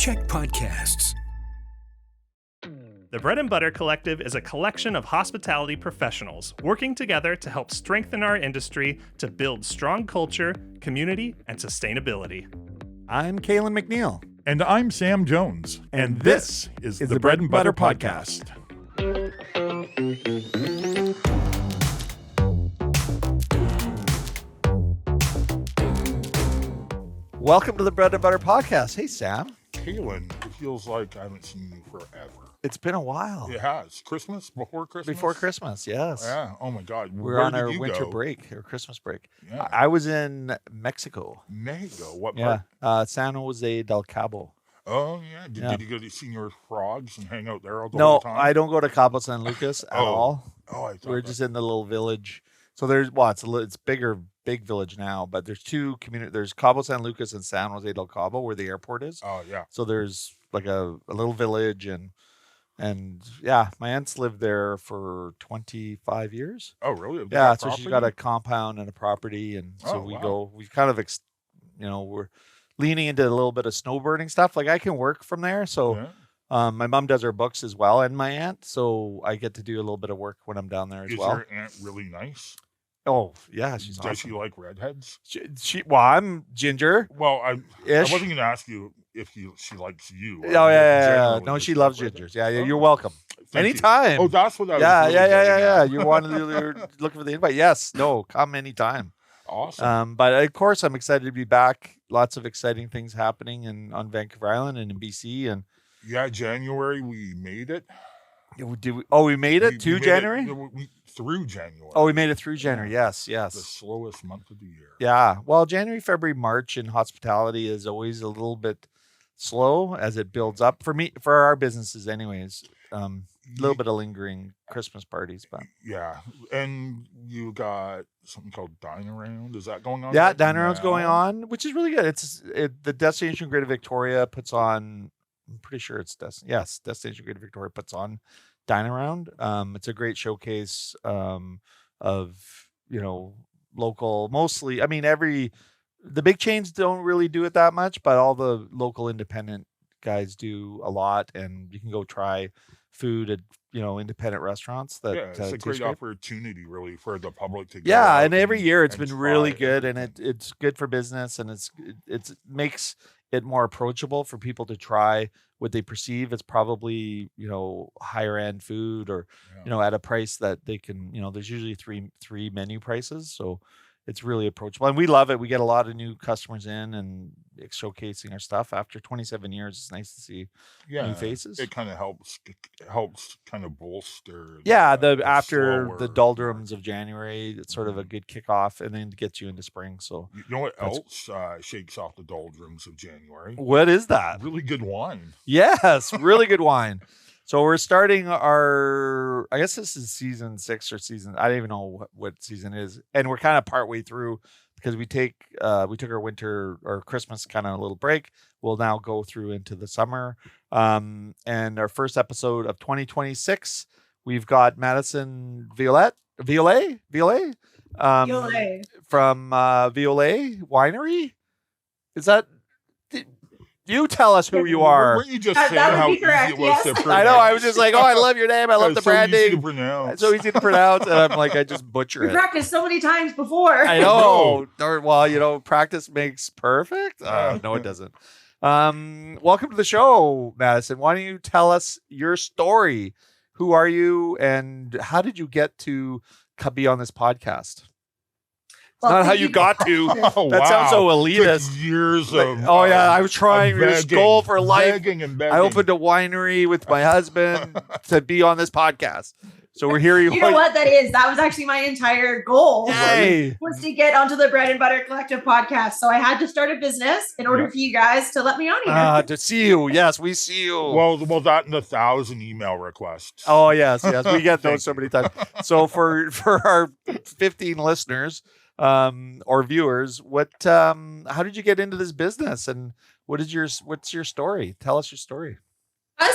Check podcasts. The Bread and Butter Collective is a collection of hospitality professionals working together to help strengthen our industry to build strong culture, community, and sustainability. I'm Calen McNeil. And I'm Sam Jones. And this is the Bread and Butter Podcast. Welcome to the Bread and Butter Podcast. Hey, Sam. Calen, it feels like I haven't seen you forever. It's been a while. It has. Christmas? Before Christmas? Before Christmas, yes. Yeah. Oh, my God. We're Where on did our you winter go? break, or Christmas break. Yeah. I was in Mexico. Mexico. What Yeah. part? San Jose del Cabo. Oh, yeah. Did, Yeah. did you go to Senior Frogs and hang out there all the No, time? I don't go to Cabo San Lucas at all. Oh, I thought We're that. just in the little village. So it's big village now, but there's two community. There's Cabo San Lucas and San Jose del Cabo, where the airport is. Oh, yeah. So there's like a little village, and yeah, my aunt's lived there for 25 years. Oh, really? Yeah, so she's got a compound and a property, and so Oh, we wow. go. We've kind of, we're leaning into a little bit of snowbirding stuff. Like I can work from there, so. Yeah. My mom does her books as well, and my aunt, so I get to do a little bit of work when I'm down there as Is well. your aunt really nice? Oh yeah, she's Does awesome. she like redheads? Well, I'm ginger. Well, I Ish. wasn't going to ask you if she likes you. Oh yeah. Generally, No, just she like loves redheads. gingers. Yeah, Oh, you're welcome. thank you. Anytime. Oh, that's what I was Yeah, really yeah. getting at. You're looking for the invite. Yes. No. Come anytime. Awesome. But of course, I'm excited to be back. Lots of exciting things happening on Vancouver Island and in BC. And Yeah, January we made it. we made it We to made it- January. through January. Oh, we made it through January. Yes. the Yes. slowest month of the year. Yeah. Well, January, February, March in hospitality is always a little bit slow as it builds up for our businesses anyways. A little bit of lingering Christmas parties, but Yeah, and you got something called Dine Around. Is that going on? yeah, right Dine Around's now? going on, which is really good. The Destination Greater Victoria puts on, I'm pretty sure it's Destination Greater Victoria puts on Dine Around. It's a great showcase of, local, mostly, I mean, the big chains don't really do it that much, but all the local independent guys do a lot, and you can go try food at, independent restaurants that Yeah, it's a taste great great. opportunity, really, for the public to go Yeah, out and every year it's and been really try good, and everything. it's good for business, and it makes it more approachable for people to try what they perceive as probably higher end food, or Yeah. at a price that they can, there's usually three menu prices, so it's really approachable, and we love it. We get a lot of new customers in, and it's showcasing our stuff after 27 years. It's nice to see new faces. It kind of helps kind of bolster. Yeah, the after the slower doldrums of January, it's sort of a good kickoff, and then gets you into spring. So, You know what That's- else shakes off the doldrums of January? what is that? Really good wine. Yes, really good wine. So we're starting I guess this is season 6 or season, I don't even know what season it is, and we're kind of partway through because we took our winter or Christmas kind of a little break. We'll now go through into the summer, and our first episode of 2026, we've got Maddison Violet, Veohlay, Veohlay. from Veohlay Winery. Is that? You tell us who you are. Weren't you just That saying would how be easy correct, it was yes. to pronounce? I know. I was just like, oh, I love your name. I love the It's so easy to branding. pronounce. It's so easy to pronounce, and I'm like, I just butcher We it. practiced so many times before. I know. Well, practice makes perfect. No, it doesn't. Welcome to the show, Madison. Why don't you tell us your story? Who are you, and how did you get to be on this podcast? It's Well, not how thank you you. got to. Oh, That sounds so Took elitist. years Like, of. oh yeah, I was trying. Your begging, goal for life. begging and begging. I opened a winery with my husband to be on this podcast. So we're here. You know what that is? That was actually my entire goal. Yay. Was to get onto the Bread and Butter Collective podcast. So I had to start a business in order Yeah. for you guys to let me on here. To see you. Yes, we see you. Well, that and 1,000 email requests. Oh yes, we get those so many times. So for our 15 listeners or viewers, how did you get into this business, and what's your story? Tell us your story.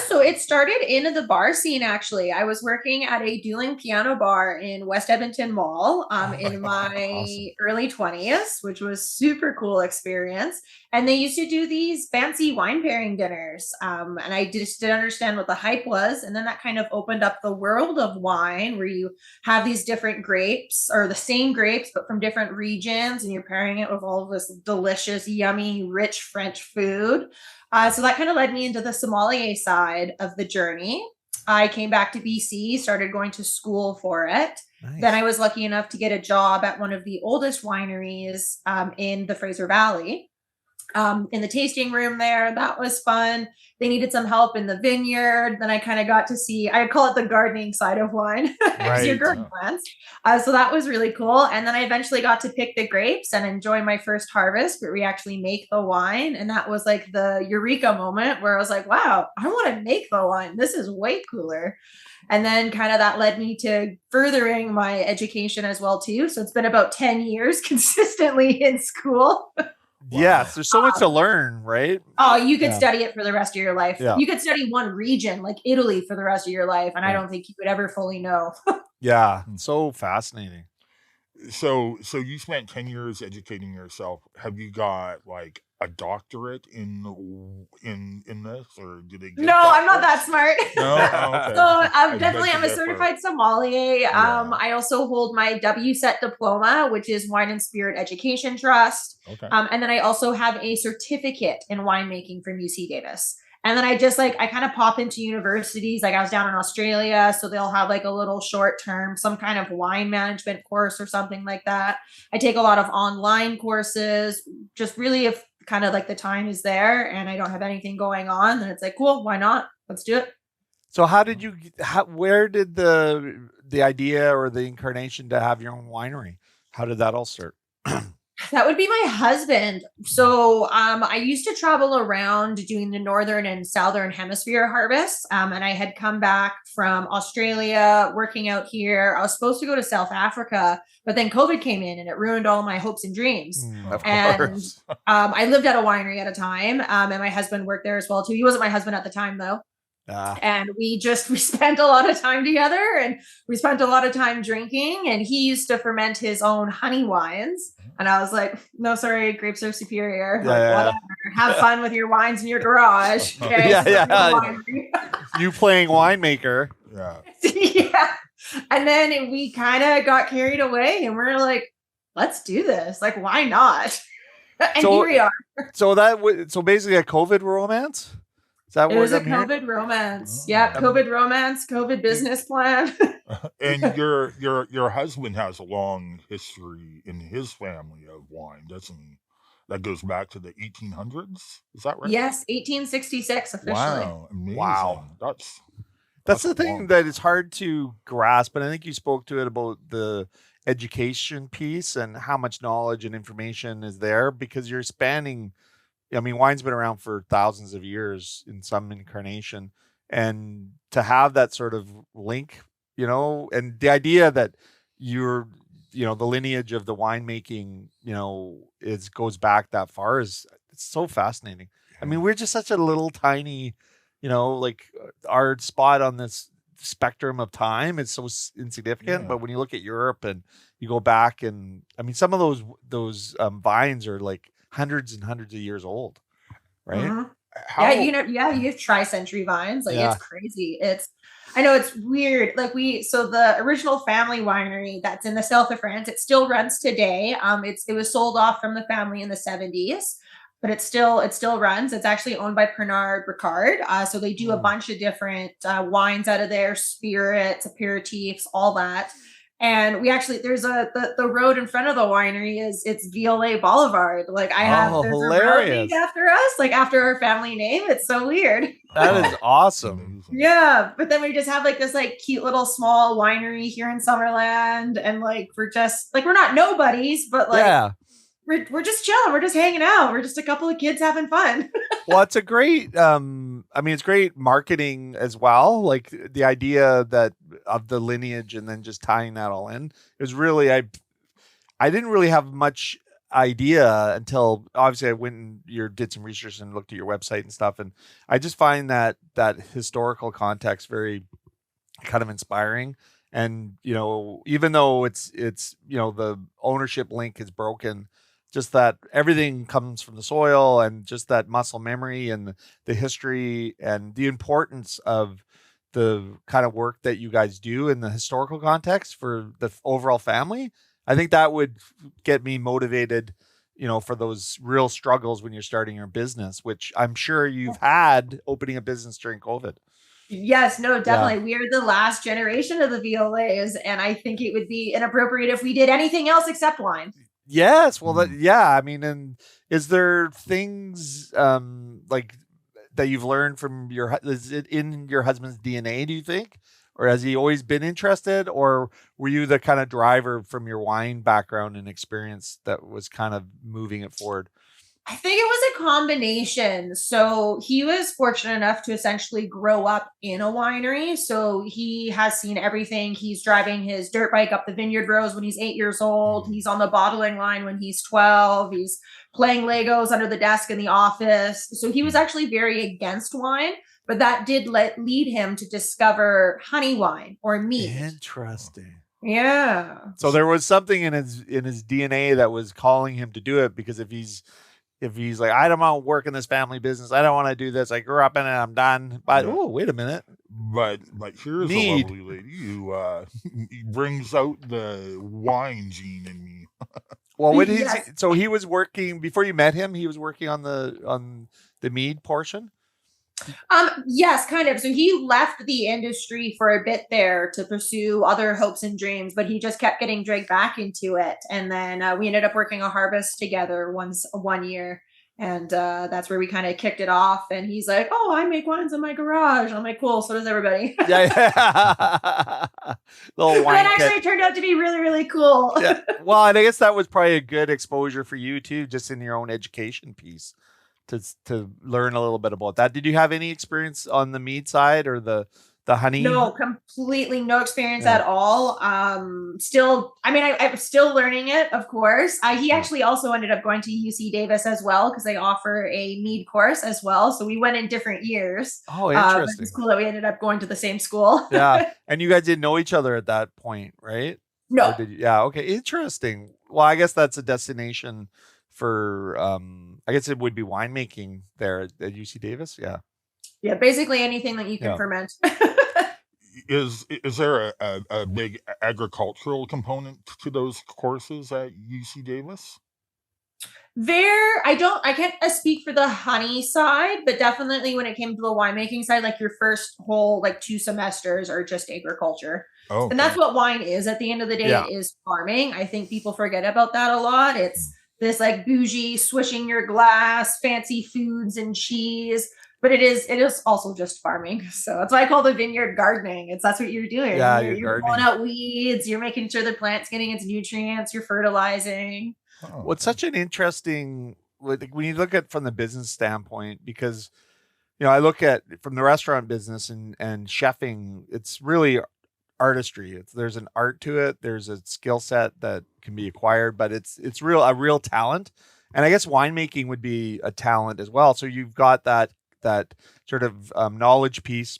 So it started in the bar scene, actually. I was working at a dueling piano bar in West Edmonton Mall in my Awesome. early 20s, which was super cool experience. And they used to do these fancy wine pairing dinners. And I just didn't understand what the hype was. And then that kind of opened up the world of wine, where you have these different grapes, or the same grapes, but from different regions. And you're pairing it with all of this delicious, yummy, rich French food. So that kind of led me into the sommelier side of the journey. I came back to BC, started going to school for it. Nice. Then I was lucky enough to get a job at one of the oldest wineries in the Fraser Valley, in the tasting room there. That was fun. They needed some help in the vineyard. Then I kind of got to see, I call it the gardening side of wine, because you're growing plants. So that was really cool. And then I eventually got to pick the grapes and enjoy my first harvest, where we actually make the wine. And that was like the eureka moment, where I was like, wow, I want to make the wine. This is way cooler. And then kind of that led me to furthering my education as well too. So it's been about 10 years consistently in school. Yes, there's so much to learn, right? Oh, you could study it for the rest of your life. Yeah. You could study one region like Italy for the rest of your life, and I don't think you would ever fully know. Yeah, so fascinating. So you spent 10 years educating yourself. Have you got like a doctorate in this, or did they? No, I'm not that smart. No, oh, okay. So I'm I a certified sommelier. Yeah. I also hold my WSET diploma, which is Wine and Spirit Education Trust. Okay. And then I also have a certificate in winemaking from UC Davis. And then I kind of pop into universities. Like I was down in Australia, so they'll have like a little short term, some kind of wine management course or something like that. I take a lot of online courses, just really if kind of like the time is there and I don't have anything going on, then it's like, cool, why not? Let's do it. So where did the idea or the incarnation to have your own winery, how did that all start? That would be my husband. So I used to travel around doing the northern and southern hemisphere harvests. And I had come back from Australia working out here. I was supposed to go to South Africa, but then COVID came in and it ruined all my hopes and dreams. Of And course. I lived at a winery at a time. And my husband worked there as well too. He wasn't my husband at the time though. And we spent a lot of time together, and we spent a lot of time drinking, and he used to ferment his own honey wines. And I was like, no, sorry, grapes are superior. Whatever. Have fun with your wines in your garage. Okay? You playing winemaker. Yeah. Yeah. And then we kind of got carried away, and we're like, let's do this. Like, why not? And here we are. So basically a COVID romance? Is that it was a COVID romance. Yeah, COVID romance, COVID business plan. And your husband has a long history in his family of wine, doesn't he? That goes back to the 1800s. Is that right? Yes, 1866 officially. Wow, amazing. Wow. That's the thing that is hard to grasp, and I think you spoke to it about the education piece and how much knowledge and information is there, because you're spanning. I mean, wine's been around for thousands of years in some incarnation, and to have that sort of link, and the idea that the lineage of the winemaking, goes back that far it's so fascinating. I mean, we're just such a little tiny, like our spot on this spectrum of time is so insignificant. But when you look at Europe and you go back, and I mean, some of those vines are like hundreds and hundreds of years old, right? Mm-hmm. You have tri-century vines. Like it's crazy. I know it's weird. Like the original family winery that's in the south of France, it still runs today. It was sold off from the family in the 70s, but it still runs. It's actually owned by Pernod Ricard. So they do a bunch of different wines out of there, spirits, aperitifs, all that. And we actually, there's the road in front of the winery it's Veohlay Boulevard. Like there's a road named after us, like after our family name. It's so weird. That is awesome. Yeah. But then we just have like this like cute little small winery here in Summerland. And like, we're just like, we're not nobodies, but like, we're just chilling. We're just hanging out. We're just a couple of kids having fun. Well, it's a great, it's great marketing as well. Like the idea of the lineage and then just tying that all in. It was really, I didn't really have much idea until obviously I went and did some research and looked at your website and stuff. And I just find that historical context very kind of inspiring. And, even though it's the ownership link is broken, just that everything comes from the soil, and just that muscle memory and the history and the importance of the kind of work that you guys do in the historical context for the overall family. I think that would get me motivated, for those real struggles when you're starting your business, which I'm sure you've had opening a business during COVID. Yes, no, definitely. We are the last generation of the VLAs, and I think it would be inappropriate if we did anything else except wine. Yes. Well, I mean, and is there things like that you've learned from is it in your husband's DNA, do you think? Or has he always been interested? Or were you the kind of driver from your wine background and experience that was kind of moving it forward? I think it was a combination. So he was fortunate enough to essentially grow up in a winery. So he has seen everything. He's driving his dirt bike up the Vineyard roads when he's 8 years old. He's on the bottling line when he's 12. He's playing Legos under the desk in the office. So he was actually very against wine, but that did lead him to discover honey wine or mead. Interesting. Yeah. So there was something in his DNA that was calling him to do it, because if he's like, I don't want to work in this family business, I don't want to do this, I grew up in it, I'm done. But oh, wait a minute. But here's a lovely lady who brings out the wine gene in me. Well, so he was working before you met him. He was working on the mead portion. Yes, kind of. So he left the industry for a bit there to pursue other hopes and dreams, but he just kept getting dragged back into it. And then we ended up working a harvest together one year. And that's where we kind of kicked it off. And he's like, "Oh, I make wines in my garage." I'm like, "Cool. So does everybody." Yeah. Little wine. That actually turned out to be really, really cool. Yeah. Well, and I guess that was probably a good exposure for you too, just in your own education piece, to learn a little bit about that. Did you have any experience on the mead side or the honey? No, completely no experience at all. I'm still learning it, of course. He actually also ended up going to UC Davis as well, because they offer a mead course as well. So we went in different years. Oh, interesting. It's cool that we ended up going to the same school. Yeah. And you guys didn't know each other at that point, right? No. Yeah. Okay. Interesting. Well, I guess that's a destination for, I guess it would be winemaking there at UC Davis. Yeah. Yeah. Basically anything that you can ferment. Is there a big agricultural component to those courses at UC Davis? I can't speak for the honey side, but definitely when it came to the winemaking side, like your first whole 2 semesters are just agriculture. Oh, and that's what wine is at the end of the day. It is farming. I think people forget about that a lot. It's this bougie swishing your glass, fancy foods and cheese. But it is also just farming. So that's why I call the vineyard gardening. That's what you're doing. Yeah, you're pulling out weeds. You're making sure the plant's getting its nutrients. You're fertilizing. Oh. Well, it's such an interesting, when you look at from the business standpoint, because, I look at from the restaurant business and chefing, it's really artistry. There's an art to it. There's a skill set that can be acquired, but it's a real talent. And I guess winemaking would be a talent as well. So you've got that sort of knowledge piece.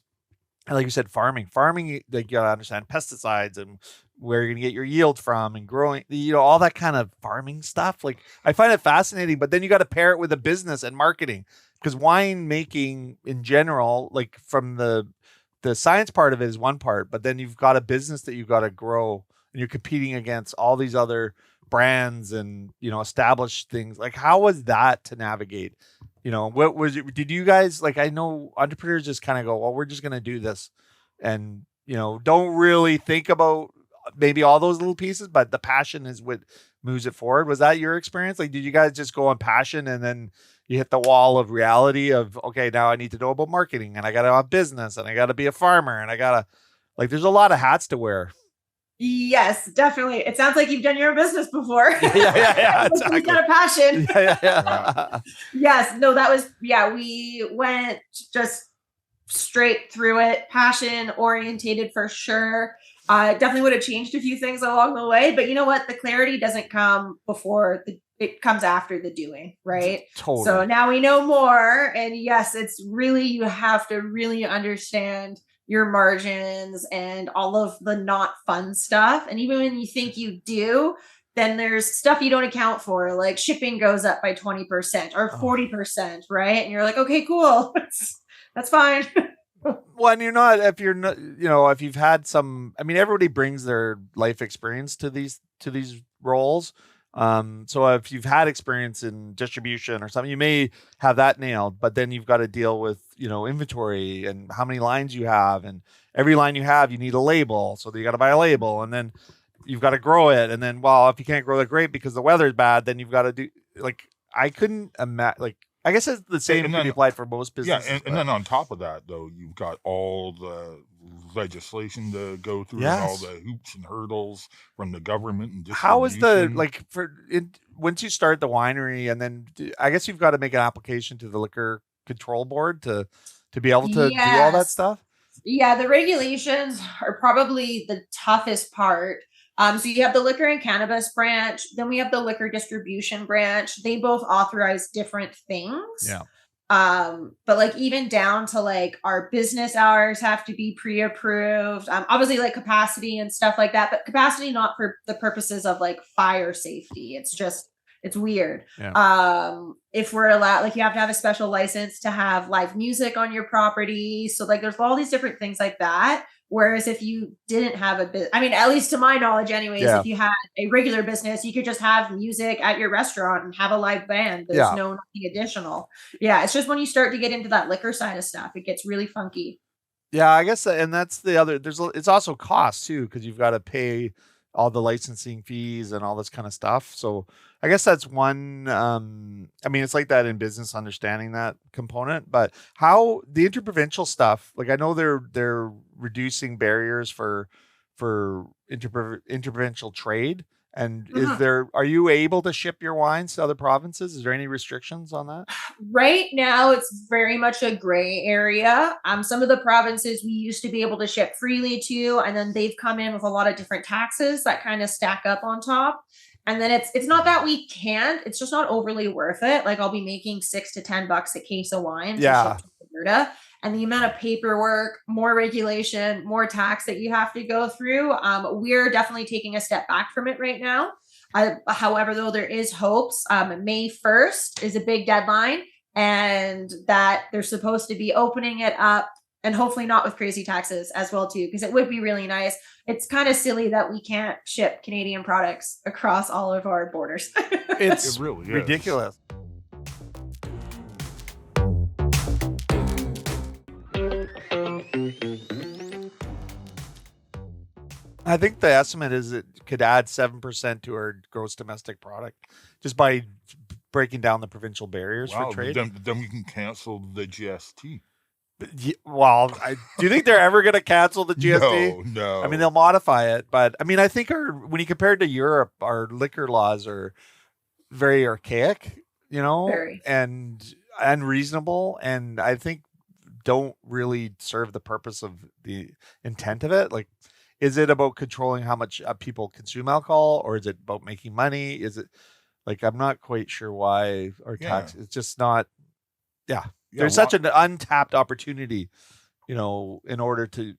And like you said, farming, you gotta understand pesticides and where you're gonna get your yield from and growing, all that kind of farming stuff. Like, I find it fascinating, but then you got to pair it with a business and marketing, because wine making in general, like from the science part of it is one part, but then you've got a business that you've got to grow, and you're competing against all these other brands and, established things. Like, how was that to navigate? What was it? Did you guys, I know entrepreneurs just kind of go, well, we're just going to do this. And, don't really think about maybe all those little pieces, but the passion is what moves it forward. Was that your experience? Did you guys just go on passion and then you hit the wall of reality of, okay, now I need to know about marketing and I got to have business and I got to be a farmer and I got to, there's a lot of hats to wear. Yes, definitely. It sounds like you've done your own business before. Yeah. Exactly. You got a passion. Yeah. Yes. No, that was, we went just straight through it. Passion orientated for sure. Definitely would have changed a few things along the way, but you know what? The clarity doesn't come before it comes after the doing, right? Totally. So now we know more. And yes, it's really, you have to really understand your margins and all of the not fun stuff. And even when you think you do, then there's stuff you don't account for, like shipping goes up by 20% or 40%, right? And you're like, okay, cool. That's fine. Well, and if you're not, if you've had some, I mean, everybody brings their life experience to these roles. So if you've had experience in distribution or something, you may have that nailed, but then you've got to deal with, inventory and how many lines you have, and every line you have, you need a label. So you got to buy a label, and then you've got to grow it. And then, well, if you can't grow that great because the weather's bad, then you've got to do I couldn't imagine, I guess it's the same can be applied for most businesses. Yeah, and then on top of that, though, you've got all the legislation to go through, Yes. and all the hoops and hurdles from the government and How is once you start the winery, and then I guess you've got to make an application to the Liquor Control Board to be able to do all that Yes. stuff? Yeah, the regulations are probably the toughest part. So you have the liquor and cannabis branch, then we have the liquor distribution branch. They both authorize different things. Yeah. But even down to our business hours have to be pre-approved. Obviously capacity and stuff like that, but capacity not for the purposes of fire safety. It's just, it's weird. Yeah. If we're allowed, you have to have a special license to have live music on your property. So there's all these different things like that. Whereas if you didn't have at least to my knowledge anyways, Yeah. if you had a regular business, you could just have music at your restaurant and have a live band. There's Yeah. nothing additional. Yeah. It's just when you start to get into that liquor side of stuff, it gets really funky. Yeah, I guess, and that's the other. It's also cost too, because you've got to pay all the licensing fees and all this kind of stuff. So I guess that's one. It's like that in business, understanding that component. But how the interprovincial stuff? I know they're reducing barriers for interprovincial trade. And are you able to ship your wines to other provinces? Is there any restrictions on that? Right now, it's very much a gray area. Some of the provinces we used to be able to ship freely to, and then they've come in with a lot of different taxes that kind of stack up on top. And then it's not that we can't, it's just not overly worth it. I'll be making $6 to $10 a case of wine. Yeah. To ship to Alberta. And the amount of paperwork, more regulation, more tax that you have to go through. We're definitely taking a step back from it right now. However, though, there is hopes. May 1st is a big deadline, and that they're supposed to be opening it up, and hopefully not with crazy taxes as well, too, because it would be really nice. It's kind of silly that we can't ship Canadian products across all of our borders. It really is ridiculous. I think the estimate is it could add 7% to our gross domestic product just by breaking down the provincial barriers for trade. Then we can cancel the GST. Well, do you think they're ever going to cancel the GST? No. I mean, they'll modify it, but I think when you compare it to Europe, our liquor laws are very archaic, Very. and unreasonable, and I think don't really serve the purpose of the intent of it. Is it about controlling how much people consume alcohol, or is it about making money? Is it I'm not quite sure why our tax, it's just not, there's such an untapped opportunity, in order to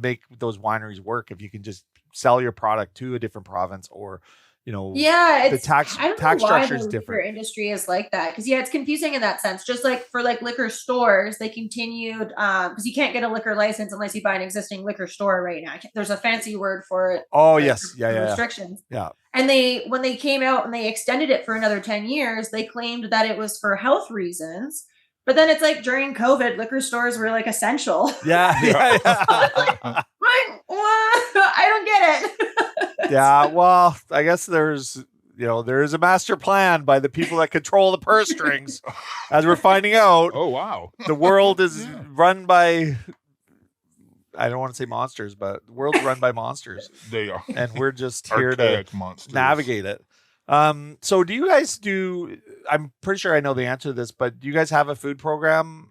make those wineries work. If you can just sell your product to a different province, or the tax structure is different. Liquor industry is like that because it's confusing in that sense. Just for liquor stores, they continued because you can't get a liquor license unless you buy an existing liquor store right now. There's a fancy word for it. Oh yes, restrictions. Yeah. And when they came out and they extended it for another 10 years, they claimed that it was for health reasons. But then it's during COVID, liquor stores were essential. Yeah. I don't get it. Yeah, well, I guess there is a master plan by the people that control the purse strings, as we're finding out. Oh, wow. The world is run by, I don't want to say monsters, but the world's run by monsters. They are. And we're just here to monsters. navigate it. So do you guys I'm pretty sure I know the answer to this, but do you guys have a food program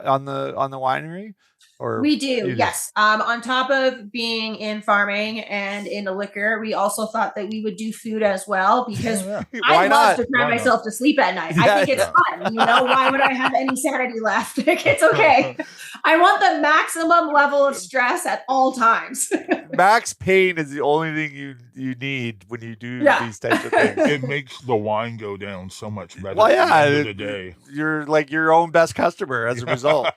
on the winery? Or we do, yes. On top of being in farming and in the liquor, we also thought that we would do food as well because I love to cry myself to sleep at night. I think it's fun. Why would I have any sanity left? It's okay. I want the maximum level of stress at all times. Max pain is the only thing you need when you do these types of things. It makes the wine go down so much better Well, at the end of the day. You're like your own best customer as a result.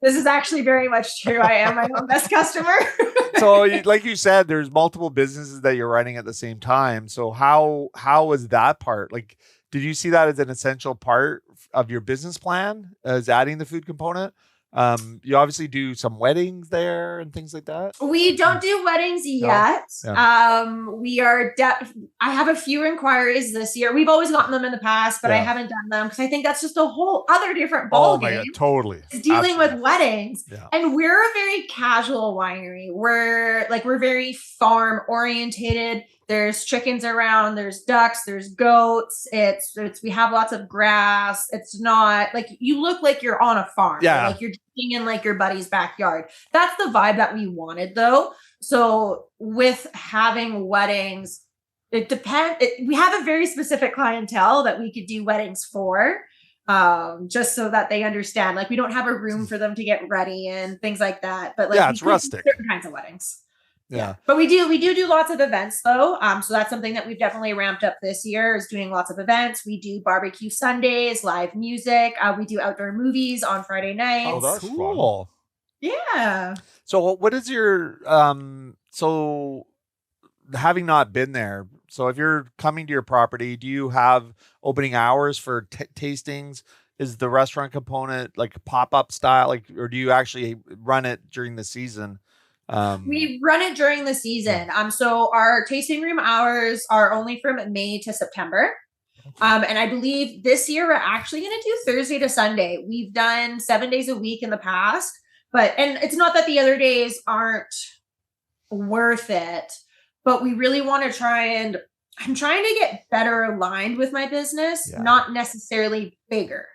This is actually very much true. I am my own best customer. So, like you said, there's multiple businesses that you're running at the same time. So how was that part? Like, did you see that as an essential part of your business plan, as adding the food component? You obviously do some weddings there and things like that. We don't do weddings yet. We are. I have a few inquiries this year. We've always gotten them in the past, but I haven't done them because I think that's just a whole other different ballgame. Oh my God, totally. Dealing with weddings, Yeah. and we're a very casual winery. We're very farm orientated. There's chickens around, there's ducks, there's goats. We have lots of grass. It's not like you look like you're on a farm. Yeah. Like you're digging in like your buddy's backyard. That's the vibe that we wanted though. So with having weddings, it depends. We have a very specific clientele that we could do weddings for. Just so that they understand, like we don't have a room for them to get ready and things like that. But like it's rustic. Certain kinds of weddings. Yeah. But we do lots of events though. So that's something that we've definitely ramped up this year, is doing lots of events. We do barbecue Sundays, live music. We do outdoor movies on Friday nights. Oh, that's cool. fun. Yeah. So what is your so having not been there, so if you're coming to your property, do you have opening hours for tastings? Is the restaurant component like pop-up style, like, or do you actually run it during the season? We run it during the season. So our tasting room hours are only from May to September. And I believe this year we're actually going to do Thursday to Sunday. We've done 7 days a week in the past, and it's not that the other days aren't worth it, but we really want to I'm trying to get better aligned with my business, not necessarily bigger.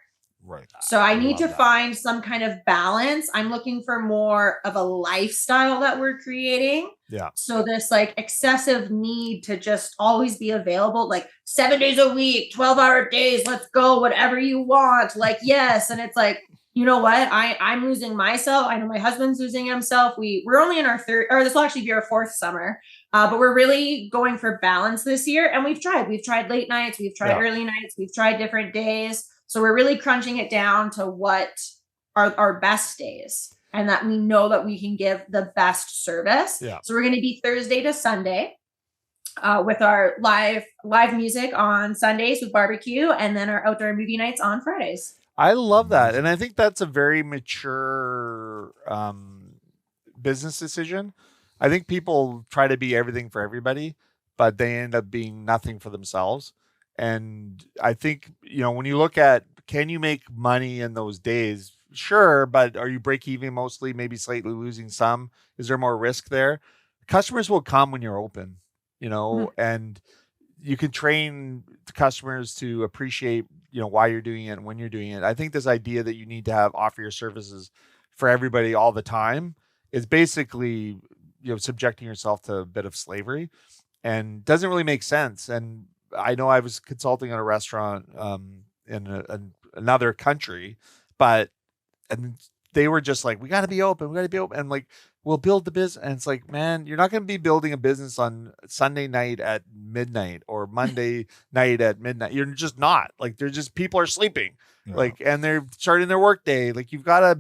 Right. So I need to find some kind of balance. I'm looking for more of a lifestyle that we're creating. Yeah. So this like excessive need to just always be available, like 7 days a week, 12-hour days, let's go, whatever you want. Like, yes. And it's like, you know what? I'm losing myself. I know my husband's losing himself. We're only in our third, or this will actually be our fourth summer. But we're really going for balance this year. And we've tried late nights. We've tried early nights. We've tried different days. So we're really crunching it down to what are our best days, and that we know that we can give the best service. Yeah. So we're going to be Thursday to Sunday with our live music on Sundays with barbecue, and then our outdoor movie nights on Fridays. I love that. And I think that's a very mature business decision. I think people try to be everything for everybody, but they end up being nothing for themselves. And I think, when you look at, can you make money in those days? Sure. But are you break even mostly, maybe slightly losing some? Is there more risk there? Customers will come when you're open, and you can train the customers to appreciate, why you're doing it and when you're doing it. I think this idea that you need to offer your services for everybody all the time is basically, subjecting yourself to a bit of slavery, and doesn't really make sense. And I know I was consulting at a restaurant in another country, and they were just like, we got to be open. And like, we'll build the business. And it's like, man, you're not going to be building a business on Sunday night at midnight or Monday night at midnight. You're just not. Like, people are sleeping, and they're starting their work day. Like, you've got to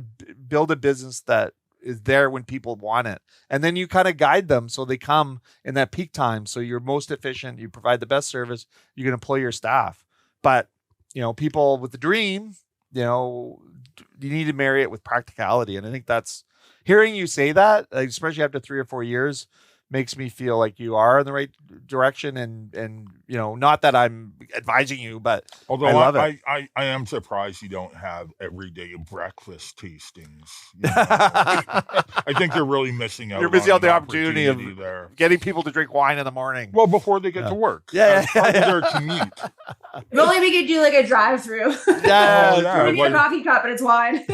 build a business that is there when people want it. And then you kind of guide them so they come in that peak time. So you're most efficient, you provide the best service, you can employ your staff. But, people with the dream, you need to marry it with practicality. And I think that's, hearing you say that, especially after 3 or 4 years, makes me feel like you are in the right direction. And not that I'm advising you, but although I love it. I am surprised you don't have everyday breakfast tastings. I think you're really missing out. You're missing out the an opportunity of there. getting people to drink wine in the morning. Well, before they get to work. Yeah. Part of their commute. If only we could do like a drive-through. Yeah, Oh, yeah, We need a like- coffee cup and it's wine.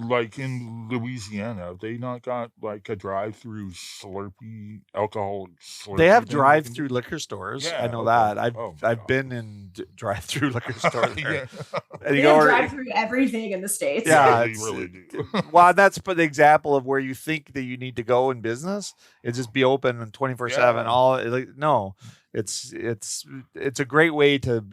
like in Louisiana, have they not got like a drive-through Slurpee alcohol? Slurpee they have thing you can drive-through do? liquor stores. I Yeah, know okay. that. I've Oh, my I've God. been in drive-through liquor stores there. Yeah. And They you go, have or- drive-through everything in the States. Yeah, they it's- really do. well, that's but the example of where you think that you need to go in business is just be open and 24/7. Yeah. All like no, it's a great way to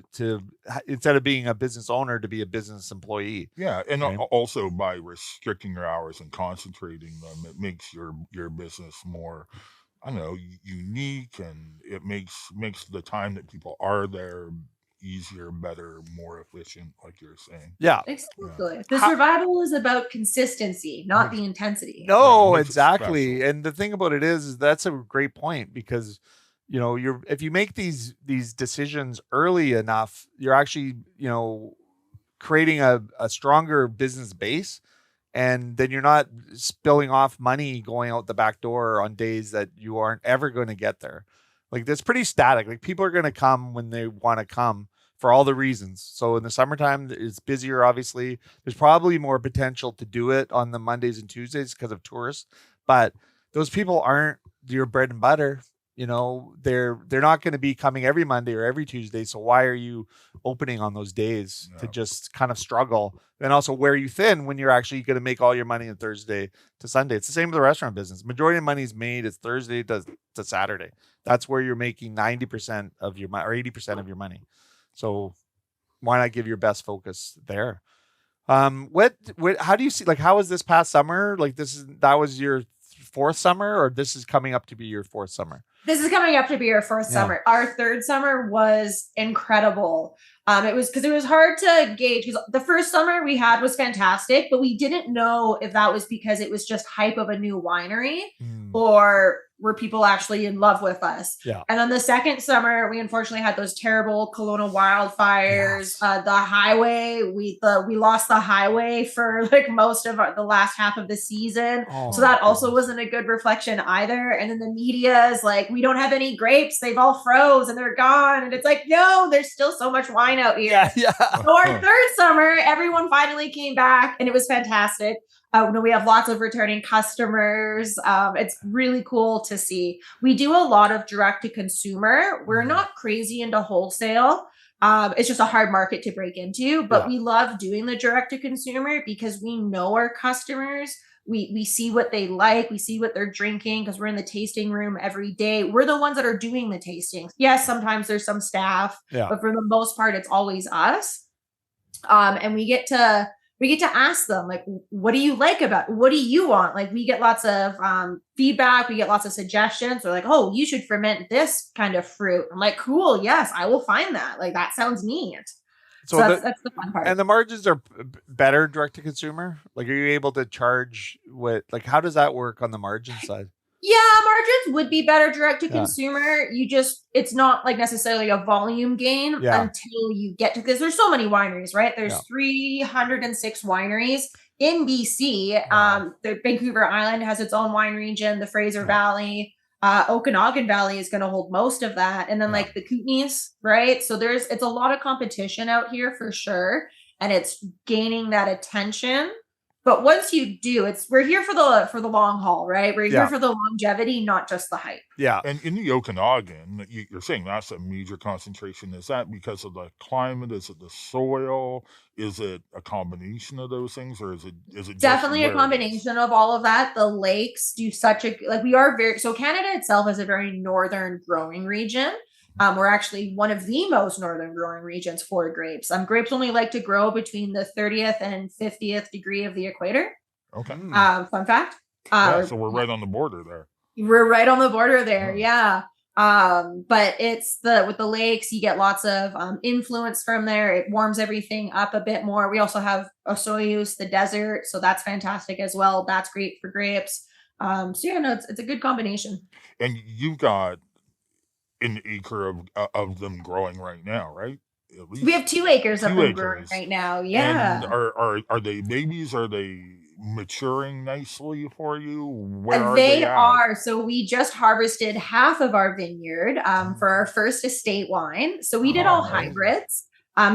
instead of being a business owner to be a business employee. Yeah, and Right. also by restricting your hours and concentrating them, it makes your business more, I don't know, unique, and it makes the time that people are there easier, better, more efficient, like you're saying. Yeah. Exactly. The How- survival is about consistency, not the intensity. No, Yeah, it makes it exactly. special. And the thing about it is that's a great point because if you make these decisions early enough, you're actually, creating a stronger business base, and then you're not spilling off money going out the back door on days that you aren't ever going to get there. Like that's pretty static. Like people are going to come when they want to come for all the reasons. So in the summertime, it's busier, obviously. There's probably more potential to do it on the Mondays and Tuesdays because of tourists, but those people aren't your bread and butter. They're not going to be coming every Monday or every Tuesday. So why are you opening on those days to Yeah. just kind of struggle? And also wear you thin when you're actually going to make all your money on Thursday to Sunday. It's the same with the restaurant business. Majority of money is made it's Thursday to Saturday. That's where you're making 90% of your money or 80% of your money. So why not give your best focus there? What how do you see, like, how was this past summer? Like that was your fourth summer, or this is coming up to be your fourth summer? This is coming up to be our fourth Yeah. summer. Our third summer was incredible. It was hard to gauge because the first summer we had was fantastic, but we didn't know if that was because it was just hype of a new winery or were people actually in love with us. Yeah. And then the second summer, we unfortunately had those terrible Kelowna wildfires. Yes. The highway, we lost the highway for like most of the last half of the season. Oh, So that also goodness. wasn't a good reflection either. And then the media is like, we don't have any grapes. They've all froze and they're gone. And it's like, no, there's still so much wine out here. Yeah. So our third summer, everyone finally came back and it was fantastic. We have lots of returning customers. It's really cool to see. We do a lot of direct to consumer. We're not crazy into wholesale. It's just a hard market to break into, but we love doing the direct to consumer because we know our customers. We see what they like. We see what they're drinking because we're in the tasting room every day. We're the ones that are doing the tastings. Yes, sometimes there's some staff, Yeah. but for the most part, it's always us. And we get to ask them, like, what do you like about it? What do you want? Like, we get lots of feedback. We get lots of suggestions. They're like, oh, you should ferment this kind of fruit. I'm like, cool. Yes, I will find that. Like, that sounds neat. So that's the fun part. And the margins are better direct to consumer. Like, are you able to charge how does that work on the margin side? Yeah, margins would be better direct to Yeah. consumer. It's not like necessarily a volume gain until you get to, because there's so many wineries, right? There's 306 wineries in BC. The Vancouver Island has its own wine region, the Fraser Valley. Okanagan Valley is going to hold most of that. And then like the Kootenays, right? So it's a lot of competition out here for sure. And it's gaining that attention. But once you do, we're here for the long haul, right? We're here for the longevity, not just the hype. Yeah. And in the Okanagan, you're saying that's a major concentration. Is that because of the climate? Is it the soil? Is it a combination of those things, or is it just Definitely a where it is? combination of all of that. The lakes do we are so Canada itself is a very northern growing region. We're actually one of the most northern growing regions for grapes. Grapes only like to grow between the 30th and 50th degree of the equator. Okay. Fun fact. So we're right on the border there. We're right on the border there. Oh. Yeah. But it's with the lakes, you get lots of influence from there. It warms everything up a bit more. We also have Osoyoos, the desert. So that's fantastic as well. That's great for grapes. It's a good combination. And you've got an acre of them growing right now, right? At least We have 2 acres of 2 them growing acres. right now. Yeah. And are they babies? Are they maturing nicely for you? Where are They they at? are. So we just harvested half of our vineyard for our first estate wine. So we did all hybrids.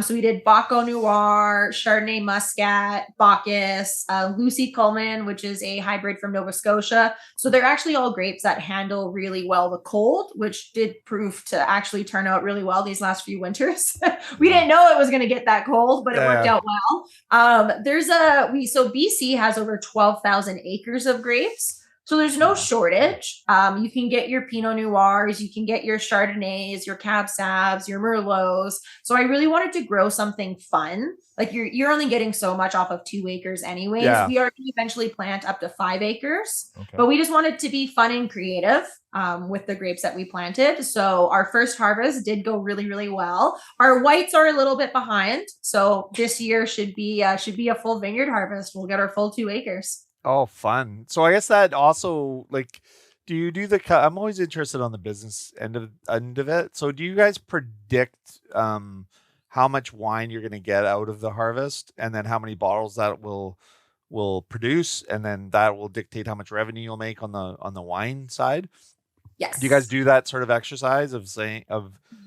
So we did Baco Noir, Chardonnay Muscat, Bacchus, Lucy Coleman, which is a hybrid from Nova Scotia. So they're actually all grapes that handle really well the cold, which did prove to actually turn out really well these last few winters. We didn't know it was going to get that cold, but it worked out well. So BC has over 12,000 acres of grapes. So there's no shortage. You can get your Pinot Noirs, you can get your Chardonnays, your Cab Sauves, your Merlots. So I really wanted to grow something fun. Like you're only getting so much off of 2 acres anyways. Yeah. We are going to eventually plant up to 5 acres, but we just wanted to be fun and creative with the grapes that we planted. So our first harvest did go really, really well. Our whites are a little bit behind. So this year should be a full vineyard harvest. We'll get our full 2 acres. Oh, fun. So I guess that also, like, do you do I'm always interested on the business end of it. So do you guys predict how much wine you're going to get out of the harvest, and then how many bottles that will produce, and then that will dictate how much revenue you'll make on the wine side? Yes. Do you guys do that sort of exercise of saying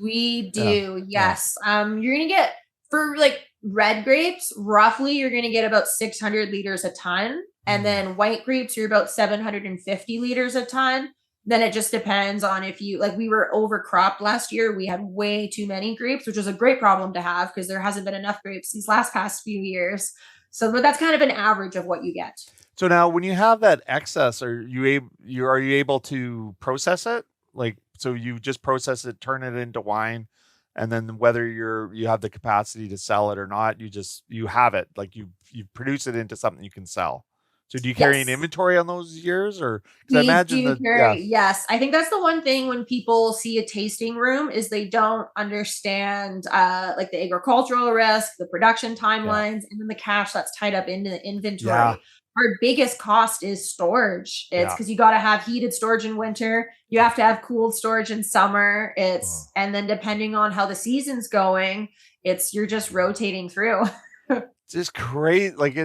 We do. Yes. You're going to get, for like red grapes, roughly you're going to get about 600 liters a ton. And then white grapes, you're about 750 liters a ton. Then it just depends on if you, like, we were overcropped last year. We had way too many grapes, which was a great problem to have because there hasn't been enough grapes these past few years. So, but that's kind of an average of what you get. So now when you have that excess, are you able to process it? Like, so you just process it, turn it into wine, and then whether you have the capacity to sell it or not, you have it, like you produce it into something you can sell. So do you carry an inventory on those years, or I imagine yes. I think that's the one thing when people see a tasting room is they don't understand like the agricultural risk, the production timelines, and then the cash that's tied up into the inventory. Yeah. Our biggest cost is storage. It's because you got to have heated storage in winter. You have to have cooled storage in summer. And then depending on how the season's going, you're just rotating through. It's just crazy. Like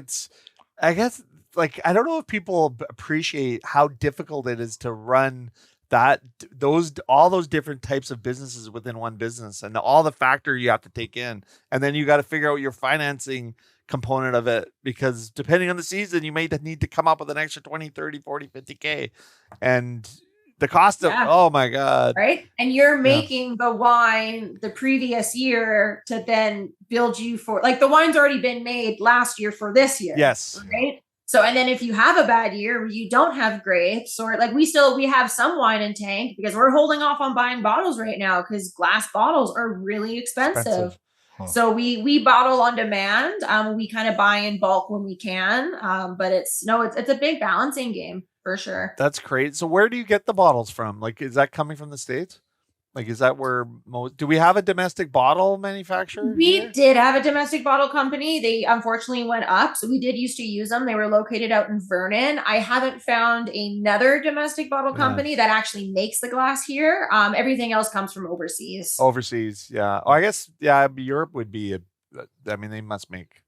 I guess, like, I don't know if people appreciate how difficult it is to run all those different types of businesses within one business, and all the factor you have to take in. And then you got to figure out your financing component of it, because depending on the season, you may need to come up with an extra 20, 30, 40, 50K. And the cost of, oh my God. Right. And you're making the wine the previous year to then build you for, like, the wine's already been made last year for this year. Yes. Right. So, and then if you have a bad year where you don't have grapes, or like we have some wine in tank because we're holding off on buying bottles right now because glass bottles are really expensive. Huh. So we bottle on demand. We kind of buy in bulk when we can. But it's a big balancing game for sure. That's great. So where do you get the bottles from? Like, is that coming from the States? Like, is that where do we have a domestic bottle manufacturer? We did have a domestic bottle company. They unfortunately went up. So we did used to use them. They were located out in Vernon. I haven't found another domestic bottle company that actually makes the glass here. Everything else comes from overseas. Overseas. Yeah. Oh, I guess, Europe would be they must make,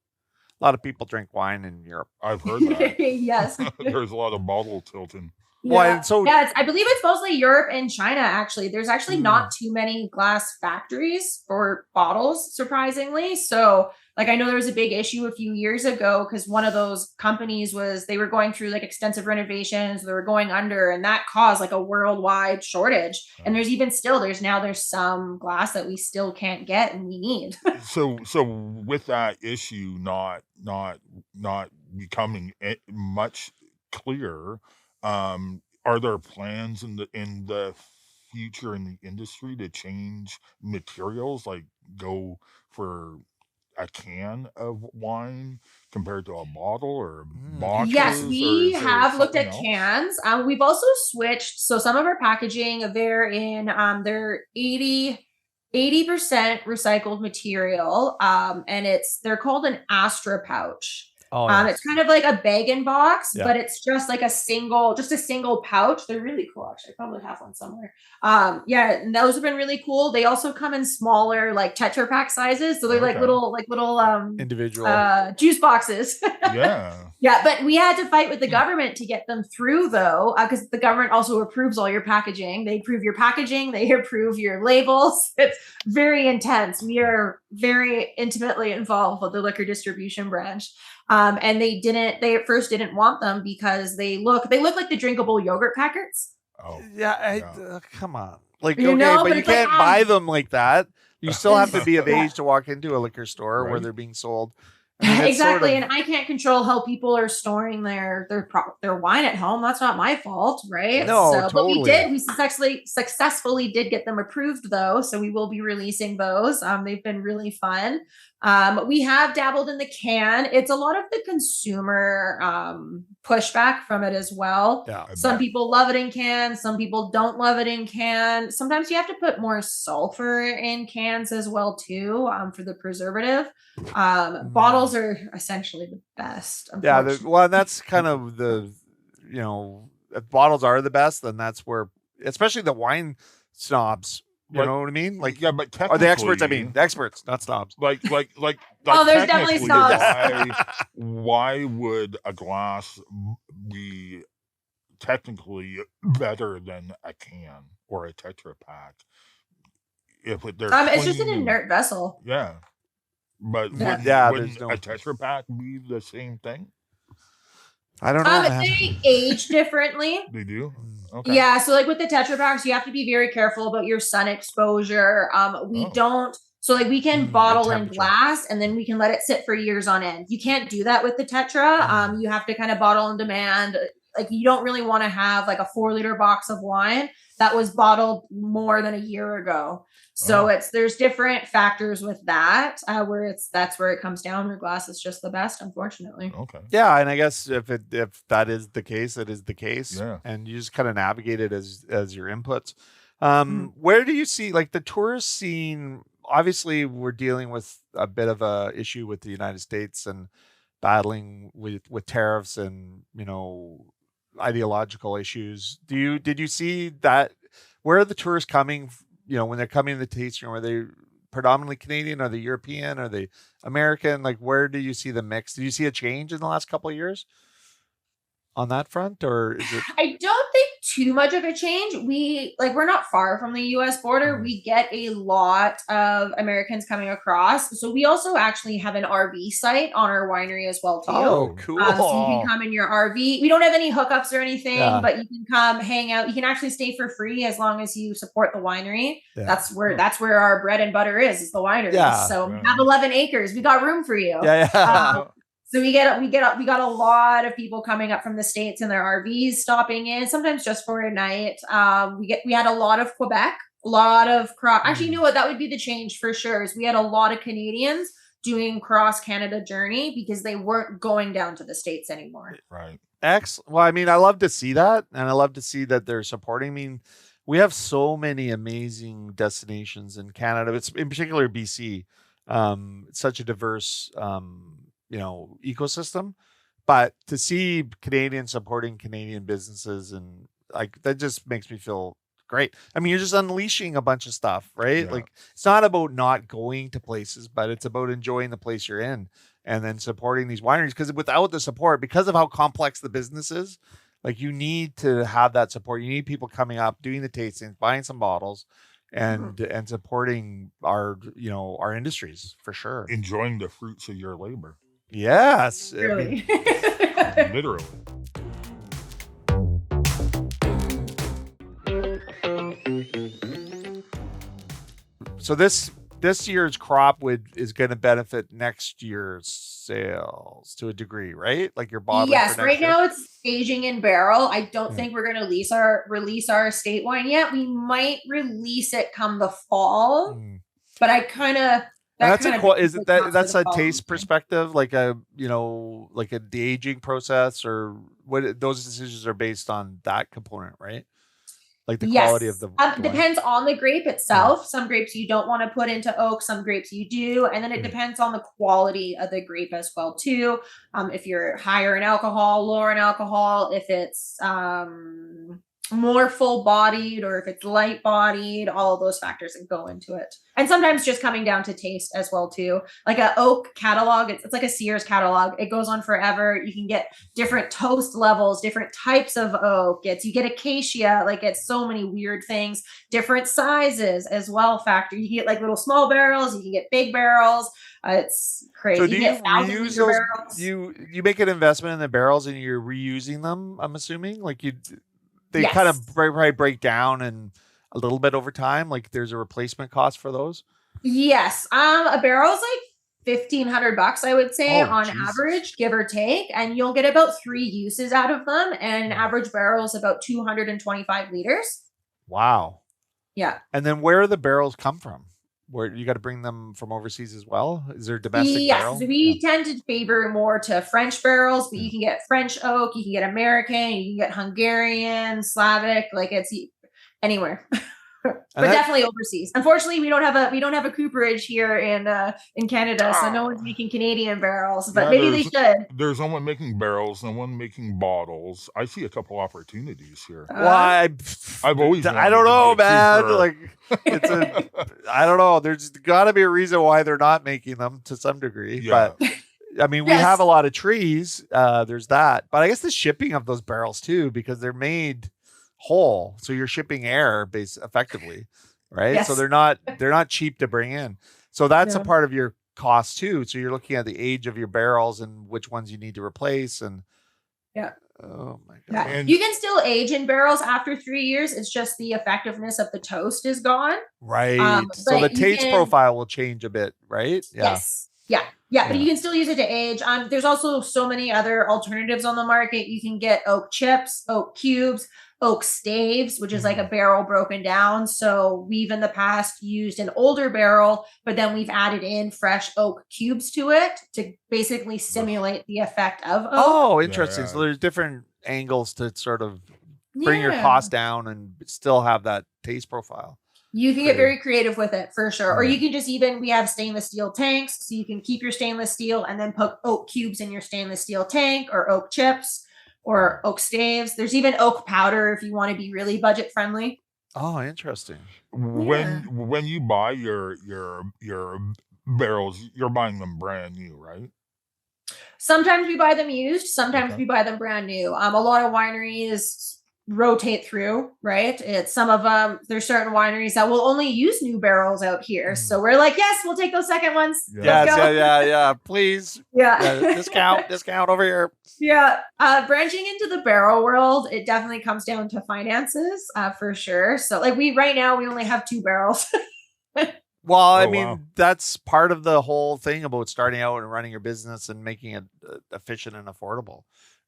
a lot of people drink wine in Europe. I've heard that. Yes. There's a lot of bottle tilting. Yeah. I believe it's mostly Europe and China, actually. There's actually not too many glass factories for bottles, surprisingly. So, like, I know there was a big issue a few years ago because one of those companies they were going through like extensive renovations, they were going under, and that caused like a worldwide shortage. And there's some glass that we still can't get and we need. So with that issue not becoming much clearer, are there plans in the future in the industry to change materials, like go for a can of wine compared to a bottle or boxes? Yes, we have looked at cans. We've also switched. So some of our packaging, they're in they're 80% recycled material, and they're called an Astra pouch. Oh, yes. It's kind of like a bag-in-box, Yeah. but it's just like a single pouch. They're really cool, actually. I probably have one somewhere. Yeah, and those have been really cool. They also come in smaller, like Tetra Pak sizes, so they're like Okay. little Individual. juice boxes. Yeah. Yeah, but we had to fight with the government to get them through, though, because the government also approves all your packaging. They approve your packaging. They approve your labels. It's very intense. We are very intimately involved with the liquor distribution branch. And they at first didn't want them because they look like the drinkable yogurt packets. Oh. Yeah, come on. Like, You okay, know, but but you it's like, can't buy them like that. You still have to be of Yeah. age to walk into a liquor store where Right. they're being sold. I mean, it's Exactly, sort of- and I can't control how people are storing their wine at home. That's not my fault, right? No, But we totally. did. We successfully did get them approved, though. So we will be releasing those. They've been really fun. We have dabbled in the can. It's a lot of the consumer pushback from it as well. Yeah. Some people love it in can. Some people don't love it in can. Sometimes you have to put more sulfur in cans as well too, for the preservative. Bottles are essentially the best. Yeah, unfortunately. well, and that's kind of the, if bottles are the best, then that's where, especially the wine snobs, you Like- know what I mean? Like, yeah, but or the experts, I technically- mean, the experts, not snobs. like Oh, there's definitely technically, snobs. why would a glass be technically better than a can or a Tetra Pak if they're It's just an clean? inert vessel. Yeah, but Yeah. wouldn't there's no- a Tetra Pak be the same thing? I don't know, man. They age differently. They do. Mm. Okay. Yeah, so like with the Tetra Paks, you have to be very careful about your sun exposure. We Oh. don't. So like we can Mm, bottle in temperature. glass and then we can let it sit for years on end. You can't do that with the Tetra. You have to kind of bottle on demand. Like you don't really want to have like a 4-liter box of wine that was bottled more than a year ago. So there's different factors with that, that's where it comes down. Where glass is just the best, unfortunately. Okay. Yeah, and I guess if that is the case, it is the case. Yeah. And you just kind of navigate it as your inputs. Where do you see like the tourist scene? Obviously, we're dealing with a bit of a issue with the United States and battling with tariffs and ideological issues. Did you see that? Where are the tourists coming? When they're coming to the tasting room, are they predominantly Canadian? Are they European? Are they American? Like, where do you see the mix? Do you see a change in the last couple of years on that front, or is it? I don't think too much of a change. We're not far from the US border. We get a lot of Americans coming across. So we also actually have an RV site on our winery as well too. Oh, cool. So you can come in your RV. We don't have any hookups or anything, Yeah. but you can come hang out. You can actually stay for free as long as you support the winery. Yeah. That's where our bread and butter is the winery. Yeah. So we Yeah. have 11 acres. We got room for you. Yeah. So we got a lot of people coming up from the States in their RVs, stopping in, sometimes just for a night. We had a lot of Quebec, a lot of actually, you know what, that would be the change for sure, is we had a lot of Canadians doing cross Canada journey because they weren't going down to the States anymore. Right. Well, I mean, I love to see that, and I love to see that they're supporting. I mean, we have so many amazing destinations in Canada. It's in particular BC. It's such a diverse, ecosystem. But to see Canadians supporting Canadian businesses and like that just makes me feel great. I mean, you're just unleashing a bunch of stuff, right? Yeah. Like it's not about not going to places, but it's about enjoying the place you're in and then supporting these wineries. Because without the support, because of how complex the business is, like you need to have that support. You need people coming up, doing the tastings, buying some bottles, and supporting our industries for sure. Enjoying the fruits of your labor, Yes. I mean, Really. literally. so this year's crop is going to benefit next year's sales to a degree, right? Like your bottling. Yes, for right next year? now it's aging in barrel. I don't Yeah. think we're going to release our estate wine yet. We might release it come the fall, Mm. but I kind of. And that's that's a taste perspective, like the aging process, or what those decisions are based on that component, right? Like the quality of the wine? Depends on the grape itself. Some grapes you don't want to put into oak, some grapes you do, and then it depends on the quality of the grape as well too. If you're higher in alcohol, lower in alcohol, if it's more full bodied or if it's light bodied, all of those factors that go into it. And sometimes just coming down to taste as well too. Like a oak catalog, it's like a Sears catalog. It goes on forever. You can get different toast levels, different types of oak. You get acacia, like it's so many weird things, different sizes as well factor. You can get like little small barrels, you can get big barrels. It's crazy. So do you reuse those? Barrels. You make an investment in the barrels and you're reusing them, I'm assuming? Like they kind of break down and a little bit over time. Like there's a replacement cost for those. Yes. A barrel is like $1,500, I would say, on average, give or take. And you'll get about 3 uses out of them. And an average barrel is about 225 liters. Wow. Yeah. And then where do the barrels come from? Where you got to bring them from overseas as well? Is there domestic barrel? Yes, we tend to favor more to French barrels, but you can get French oak, you can get American, you can get Hungarian, Slavic, like it's anywhere. But definitely overseas. Unfortunately, we don't have a cooperage here in Canada, so no one's making Canadian barrels. But maybe they should. There's no one making barrels, no one making bottles. I see a couple opportunities here. Well, I've always. I don't know, man. Like I don't know. There's got to be a reason why they're not making them to some degree. Yeah. But I mean, we have a lot of trees. There's that, but I guess the shipping of those barrels too, because they're made whole, so you're shipping air effectively, right? Yes. So they're not cheap to bring in, so that's a part of your cost too. So you're looking at the age of your barrels and which ones you need to replace. And oh my god, and you can still age in barrels after 3 years. It's just the effectiveness of the toast is gone, right? So the taste profile will change a bit, right? Yes. Yeah, but you can still use it to age. There's also so many other alternatives on the market. You can get oak chips, oak cubes, oak staves, which is like a barrel broken down. So we've in the past used an older barrel, but then we've added in fresh oak cubes to it to basically simulate the effect of oak. Oh, interesting. Yeah. So there's different angles to sort of bring your cost down and still have that taste profile. You can get very creative with it for sure. Or you can just we have stainless steel tanks, so you can keep your stainless steel and then put oak cubes in your stainless steel tank, or oak chips or oak staves. There's even oak powder if you want to be really budget friendly. Oh, interesting. When you buy your barrels, you're buying them brand new, right? Sometimes we buy them used, sometimes we buy them brand new. A lot of wineries rotate through, right? It's some of them, there's certain wineries that will only use new barrels out here. So we're like, yes, we'll take those second ones. Yeah, please. Discount over here. Yeah. Branching into the barrel world, it definitely comes down to finances, for sure. So like right now we only have 2 barrels. Well, I mean, that's part of the whole thing about starting out and running your business and making it efficient and affordable,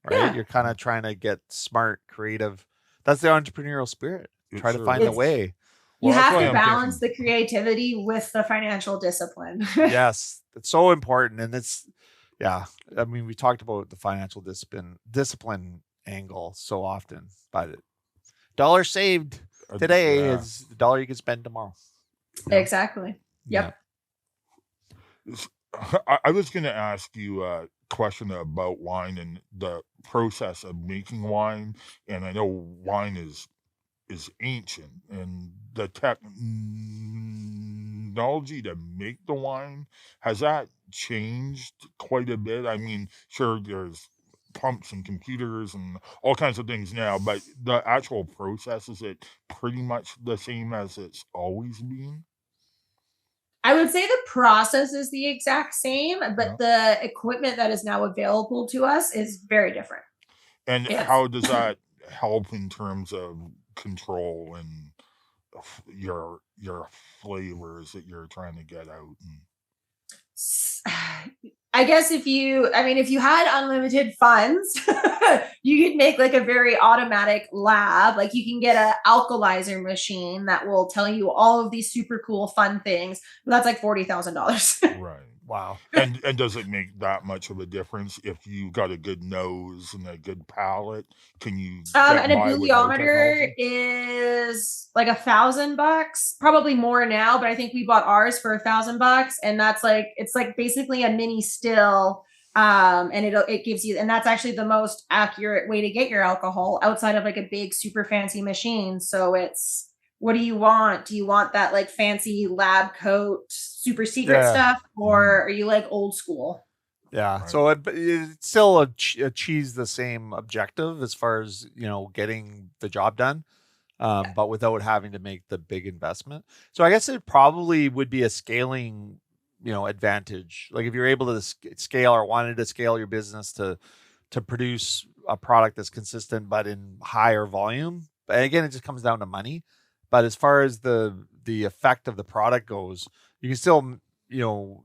right? You're kind of trying to get smart, creative. That's the entrepreneurial spirit. Try to find the way. You have to balance the creativity with the financial discipline. Yes, it's so important. And I mean, we talked about the financial discipline angle so often, but $1 saved today is the $1 you can spend tomorrow. Exactly. Yep. I was going to ask you a question about wine and the process of making wine. And I know wine is ancient, and the technology to make the wine, has that changed quite a bit? I mean, sure, there's pumps and computers and all kinds of things now, but the actual process, is it pretty much the same as it's always been? I would say the process is the exact same, but the equipment that is now available to us is very different. And how does that help in terms of control and your flavors that you're trying to get out? I guess if you had unlimited funds, you could make like a very automatic lab. Like you can get an alkalizer machine that will tell you all of these super cool fun things. But that's like $40,000. Right. Wow. And does it make that much of a difference if you got a good nose and a good palate? Can you get And a by without bibliometer technology? is like $1,000, probably more now, but I think we bought ours for $1,000, and that's like, it's like basically a mini still. And it gives you, and that's actually the most accurate way to get your alcohol outside of like a big super fancy machine. So it's, what do you want? Do you want that like fancy lab coat, super secret Yeah. stuff, or are you like old school? Yeah. Right. So it still achieves the same objective as far as, getting the job done, but without having to make the big investment. So I guess it probably would be a scaling, advantage. Like if you're able to scale or wanted to scale your business to produce a product that's consistent but in higher volume. But again, it just comes down to money. But as far as the effect of the product goes, you can still, you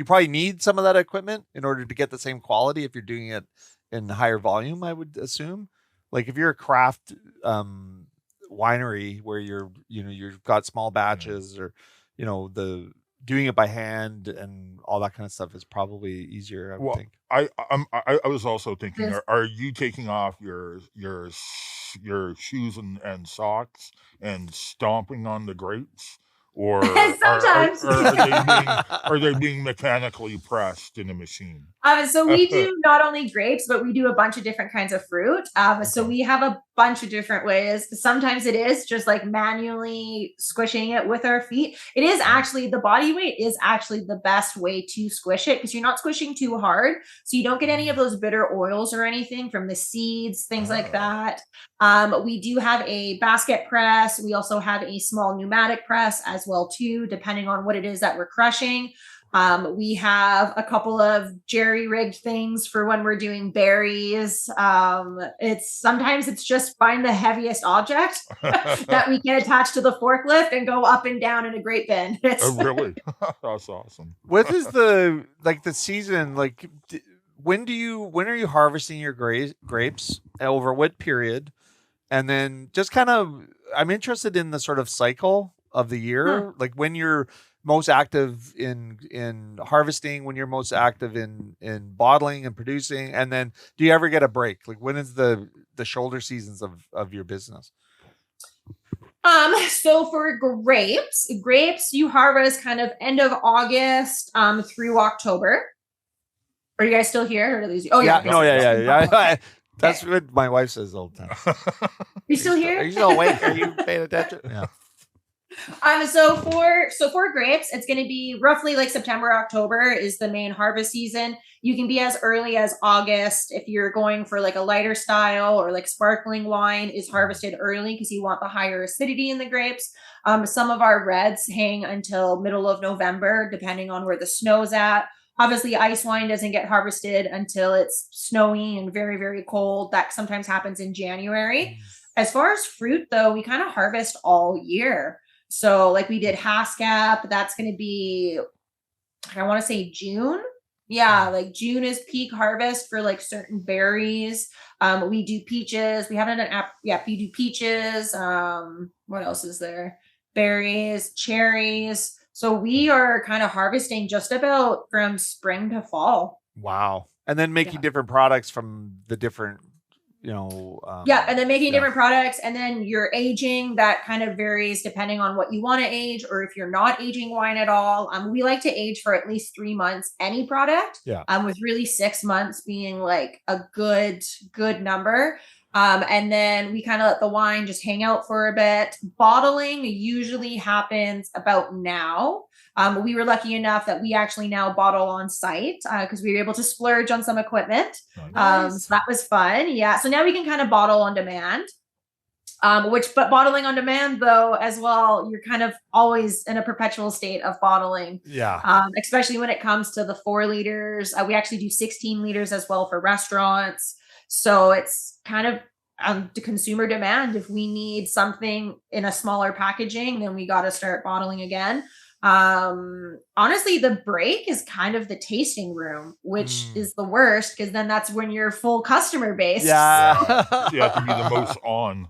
probably need some of that equipment in order to get the same quality if you're doing it in higher volume, I would assume. Like if you're a craft winery where you've got small batches, or the doing it by hand and all that kind of stuff is probably easier, I would think. I was also thinking, Yes. are you taking off your shoes and socks and stomping on the grapes, or Sometimes. are they being mechanically pressed in a machine? So we do not only grapes, but we do a bunch of different kinds of fruit. So we have a bunch of different ways. Sometimes it is just like manually squishing it with our feet. It is actually, the body weight is actually the best way to squish it, because you're not squishing too hard. So you don't get any of those bitter oils or anything from the seeds, things like that. We do have a basket press. We also have a small pneumatic press as well too, depending on what it is that we're crushing. We have a couple of jerry-rigged things for when we're doing berries. Sometimes it's just find the heaviest object that we can attach to the forklift and go up and down in a grape bin. Oh, really? That's awesome. What is the season like? When are you harvesting your grapes? Over what period? And then just kind of, I'm interested in the sort of cycle of the year, like when you're most active in harvesting, when you're most active in bottling and producing, and then do you ever get a break? Like when is the shoulder seasons of your business? So for grapes you harvest kind of end of August through October. Are you guys still here? Or lose you? Oh yeah. No, yeah. That's what my wife says all the time. Are you still here? Are you still awake? Are you paying attention? Yeah. So for grapes, it's going to be roughly like September, October is the main harvest season. You can be as early as August if you're going for like a lighter style, or like sparkling wine is harvested early because you want the higher acidity in the grapes. Some of our reds hang until middle of November, depending on where the snow's at. Obviously, ice wine doesn't get harvested until it's snowy and very, very cold. That sometimes happens in January. As far as fruit, though, we kind of harvest all year. So like we did Haskap, that's going to be, I want to say June. Yeah, like June is peak harvest for like certain berries. We do peaches. We have an app. Yeah, we do peaches. What else is there? Berries, cherries. So we are kind of harvesting just about from spring to fall. Wow. And then making different products from the different, and then making different products, and then your aging, that kind of varies depending on what you want to age, or if you're not aging wine at all. We like to age for at least 3 months any product. With really 6 months being like a good number. And then we kind of let the wine just hang out for a bit. Bottling usually happens about now. We were lucky enough that we actually now bottle on site because we were able to splurge on some equipment. Nice. So that was fun. Yeah. So now we can kind of bottle on demand. But bottling on demand though, as well, you're kind of always in a perpetual state of bottling. Yeah. Especially when it comes to the 4 liters. We actually do 16 liters as well for restaurants. So it's kind of the consumer demand. If we need something in a smaller packaging, then we got to start bottling again. Honestly, the break is kind of the tasting room, which is the worst, because then that's when you're full customer base. Yeah. You have to be the most on.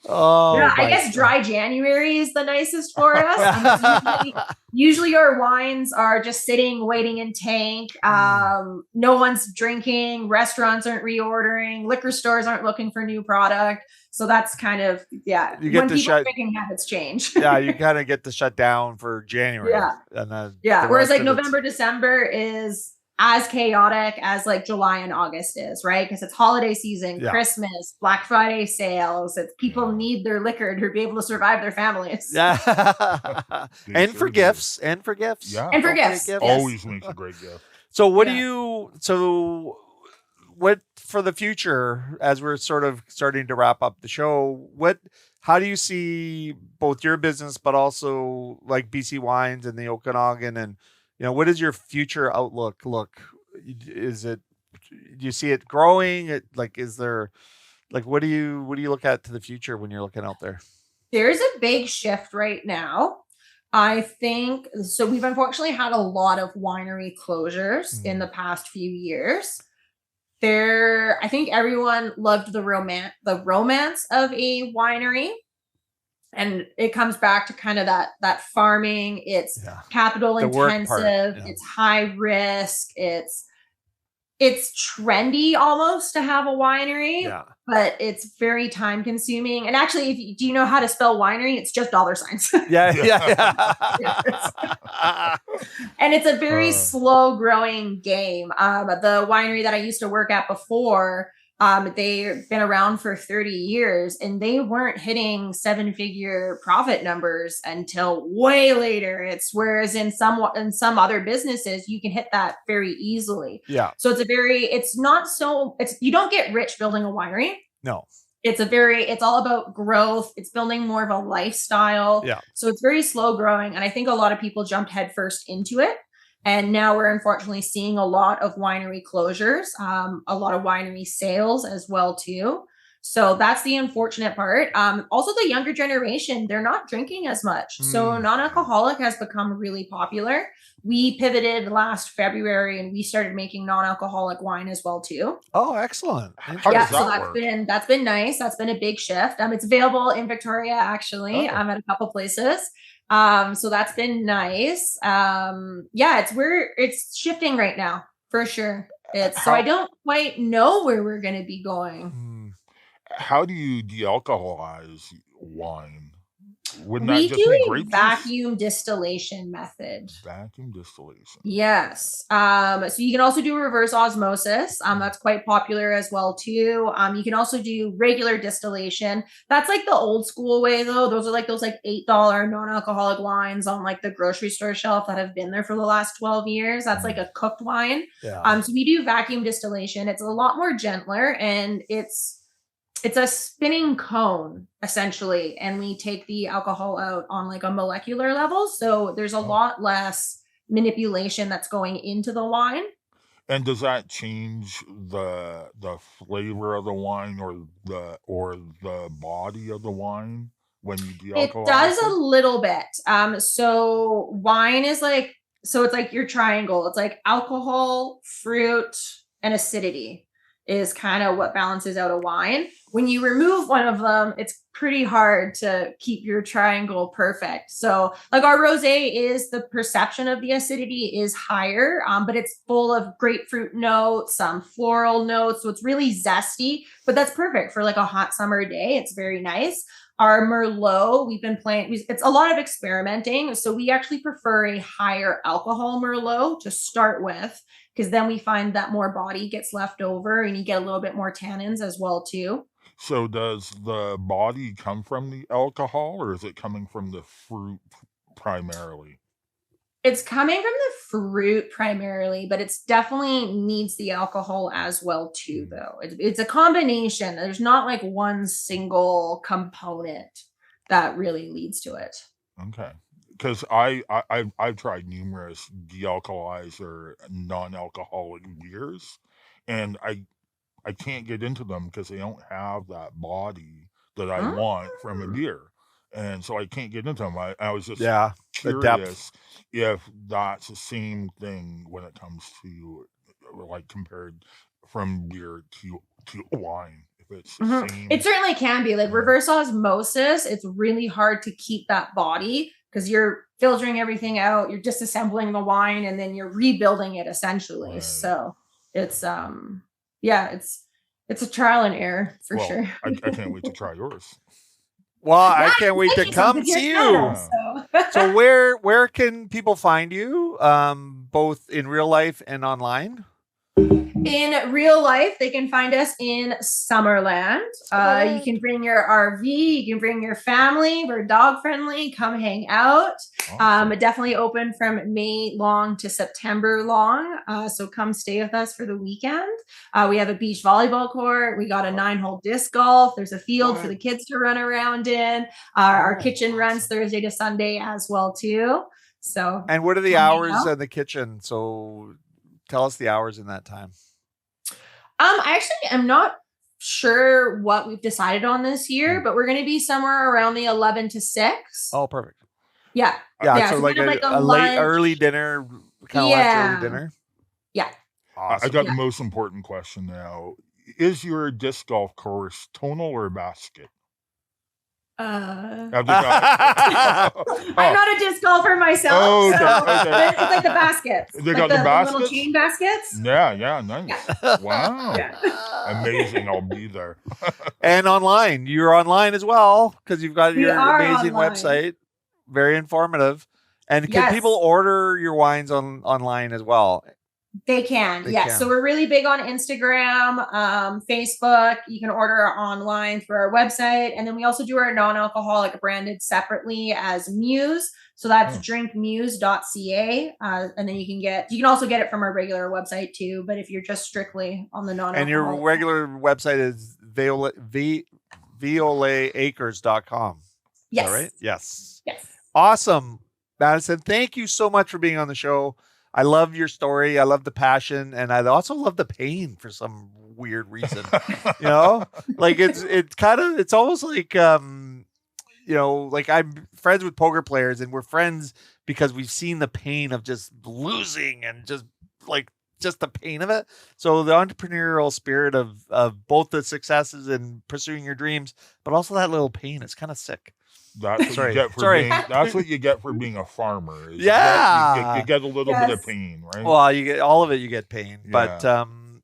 Oh, Yeah, I my guess God. dry January is the nicest for us. Usually our wines are just sitting, waiting in tank. No one's drinking. Restaurants aren't reordering. Liquor stores aren't looking for new product. So that's kind of, yeah. You get when to people's shut- drinking habits change. Yeah, you kind of get to shut down for January. Yeah. And then Yeah. the Whereas rest like of it's- November, December is as chaotic as like July and August is, right? Because it's holiday season, Yeah. Christmas, Black Friday sales. It's people need their liquor to be able to survive their families. Yeah. They and sure for do. gifts. And for gifts. Yeah. And for Don't forget gifts. Yes. Always makes a great gift. So what Yeah. do you what for the future, as we're sort of starting to wrap up the show, how do you see both your business but also like BC Wines and the Okanagan, and what is your future outlook look? Is it, do you see it growing? Is there what do you look at to the future when you're looking out there? There's a big shift right now. I think so. We've unfortunately had a lot of winery closures in the past few years. I think everyone loved the romance of a winery. And it comes back to kind of that farming. It's capital The work intensive. part, yeah. It's high risk. It's trendy almost to have a winery, but it's very time consuming. And actually, do you know how to spell winery? It's just dollar signs. Yeah. And it's a very slow growing game. The winery that I used to work at before, they've been around for 30 years and they weren't hitting 7-figure profit numbers until way later. Whereas in some other businesses, you can hit that very easily. Yeah. So you don't get rich building a winery. No. It's all about growth. It's building more of a lifestyle. Yeah. So it's very slow growing. And I think a lot of people jumped headfirst into it. And now we're unfortunately seeing a lot of winery closures, a lot of winery sales as well, too. So that's the unfortunate part. Also, the younger generation, they're not drinking as much. So non-alcoholic has become really popular. We pivoted last February and we started making non-alcoholic wine as well, too. Oh, excellent. How does that work? That's been nice. That's been a big shift. It's available in Victoria, actually. Oh. I'm at a couple places. So that's been nice. It's shifting right now for sure. So I don't quite know where we're going to be going. How do you de-alcoholize wine? Wouldn't We that just do make a grape juice? vacuum distillation method. Vacuum distillation. Yes. So you can also do reverse osmosis. That's quite popular as well too. You can also do regular distillation. That's like the old school way though. Those are those $8 non-alcoholic wines on like the grocery store shelf that have been there for the last 12 years. That's like a cooked wine. Yeah. So we do vacuum distillation. It's a lot more gentler and it's a spinning cone essentially, and we take the alcohol out on like a molecular level. So there's a lot less manipulation that's going into the wine. And does that change the flavor of the wine or the body of the wine when you de-alcoholize? It does a little bit. So wine is it's like your triangle. It's like alcohol, fruit, and acidity is kind of what balances out a wine. When you remove one of them, it's pretty hard to keep your triangle perfect. So like our rosé is, the perception of the acidity is higher, but it's full of grapefruit notes, some floral notes. So it's really zesty, but that's perfect for like a hot summer day. It's very nice. Our Merlot, we've been playing, it's a lot of experimenting. So we actually prefer a higher alcohol Merlot to start with, because then we find that more body gets left over and you get a little bit more tannins as well too. So does the body come from the alcohol or is it coming from the fruit primarily? It's coming from the fruit primarily, but it's definitely needs the alcohol as well too, though. It's a combination. There's not like one single component that really leads to it. Okay. Because I've tried numerous de-alcoholizer non-alcoholic beers, and I can't get into them because they don't have that body that I want from a beer. And so I can't get into them. I was just curious if that's the same thing when it comes to like compared from beer to wine. if it's the same. It certainly can be. Like reverse osmosis, it's really hard to keep that body because you're filtering everything out, you're disassembling the wine, and then you're rebuilding it essentially. Right. So it's it's a trial and error for Well, sure. I can't wait to try yours. Well, I can't wait to come see you. So where can people find you, both in real life and online? In real life, they can find us in Summerland. You can bring your RV, you can bring your family. We're dog friendly. Come hang out. Awesome. Definitely open from May long to September long. So come stay with us for the weekend. We have a beach volleyball court. We got a 9-hole disc golf. There's a field for the kids to run around in. Our kitchen runs Thursday to Sunday as well too. So. And what are the hours in the kitchen? So tell us the hours in that time. I actually am not sure what we've decided on this year, but we're going to be somewhere around the 11 to 6. Oh, perfect. Yeah. So like a late, early dinner, kind of lunch, early dinner. Yeah. Awesome. I got the most important question now. Is your disc golf course tonal or basket? I'm not a disc golfer myself. Oh, okay, so okay. It's like the baskets. They like got the baskets? little chain baskets. Yeah, nice. Yeah. Wow. Yeah. Amazing. I'll be there. And online. You're online as well because you've got your amazing online. website. Very informative. And can people order your wines online as well? They can. So we're really big on Instagram, Facebook. You can order online through our website. And then we also do our non-alcoholic branded separately as Muse. So that's drinkmuse.ca. And then you can also get it from our regular website too. But if you're just strictly on the non-alcoholic. And your regular website is VLA-Acres.com. Yes. Is that right? Yes. Yes. Awesome. Madison, thank you so much for being on the show. I love your story. I love the passion, and I also love the pain for some weird reason. Like it's almost like like I'm friends with poker players, and we're friends because we've seen the pain of just losing and just the pain of it. So the entrepreneurial spirit of both the successes and pursuing your dreams, but also that little pain, it's kind of sick. That's what you get for being a farmer. You get a little bit of pain, right? Well, you get all of it. You get pain, but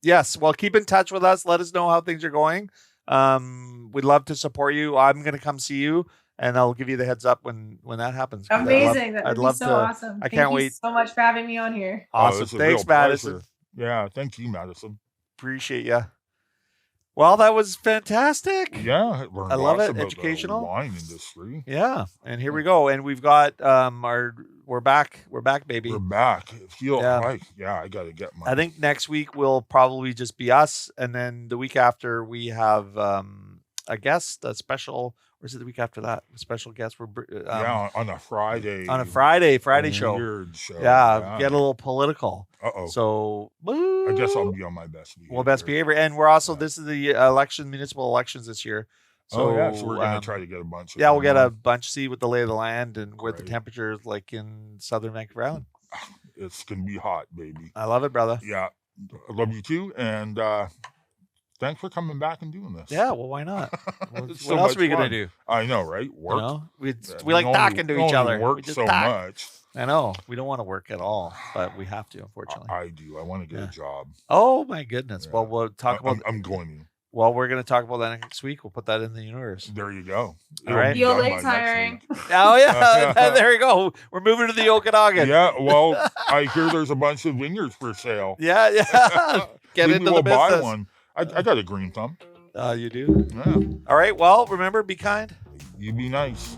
yes. Well, keep in touch with us. Let us know how things are going. We'd love to support you. I'm going to come see you, and I'll give you the heads up when that happens. Amazing! That would be so awesome. Can't wait so much for having me on here. Awesome. Thanks, Madison. Yeah, thank you, Madison. Appreciate you. Well, that was fantastic. Yeah, I love it. Educational. The wine industry. Yeah, and here we go. And we've got we're back, baby. We're back. I gotta get my. I think next week will probably just be us, and then the week after we have a guest, a special. Or is it the week after that? A special guest. We're on a Friday. On a Friday show. Weird show. Yeah, get a little political. So I guess I'll be on my best behavior. Well, best behavior, and we're also this is the municipal elections this year. So we're gonna try to get a bunch. We'll get a bunch. See what the lay of the land and what the temperature is like in southern Vancouver Island. It's gonna be hot, baby. I love it, brother. Yeah, I love you too, and. Thanks for coming back and doing this. Yeah, well, why not? What else are we going to do? I know, right? Work. We like talking to each other. Work so much. I know. We don't want to work at all, but we have to, unfortunately. I do. I want to get a job. Oh, my goodness. Yeah. Well, we'll talk about... I'm going to. Well, we're going to talk about that next week. We'll put that in the universe. There you go. All right. Veohlay hiring. Oh, yeah. There you go. We're moving to the Okanagan. Yeah, well, I hear there's a bunch of vineyards for sale. Yeah. Get into the business. Buy one. I got a green thumb. You do? Yeah. All right. Well, remember, be kind. You be nice.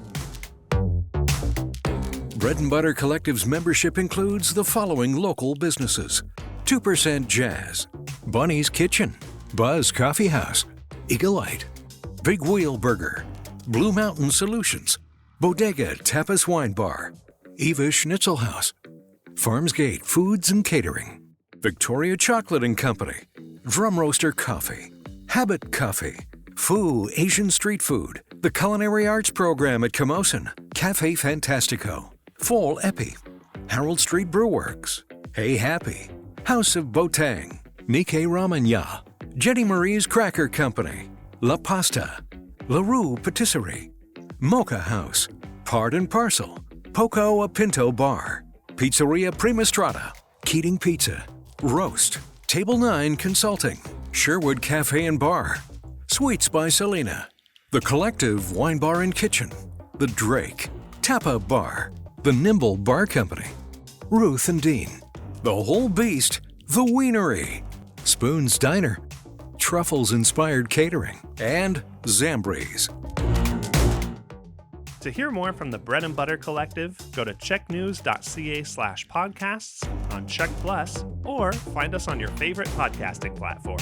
Bread and Butter Collective's membership includes the following local businesses: 2% Jazz, Bunny's Kitchen, Buzz Coffee House, Eagle-Ite, Big Wheel Burger, Blue Mountain Solutions, Bodega Tapas Wine Bar, Eva Schnitzel House, Farmsgate Foods and Catering, Victoria Chocolate and Company, Drum Roaster Coffee, Habit Coffee, Foo Asian Street Food, the Culinary Arts Program at Camosun, Cafe Fantastico, Fall Epi, Harold Street Brewworks, Hey Happy, House of Botang, Nikkei Ramen Ya, Jenny Marie's Cracker Company, La Pasta, La Rue Patisserie, Mocha House, Part and Parcel, Poco a Pinto Bar, Pizzeria Prima Strada, Keating Pizza, Roast, Table 9 Consulting, Sherwood Cafe and Bar, Sweets by Selena, The Collective Wine Bar and Kitchen, The Drake, Tapa Bar, The Nimble Bar Company, Ruth and Dean, The Whole Beast, The Winery, Spoon's Diner, Truffles-Inspired Catering, and Zambries. To hear more from the Bread and Butter Collective, go to checknews.ca/podcasts on Check Plus, or find us on your favorite podcasting platform.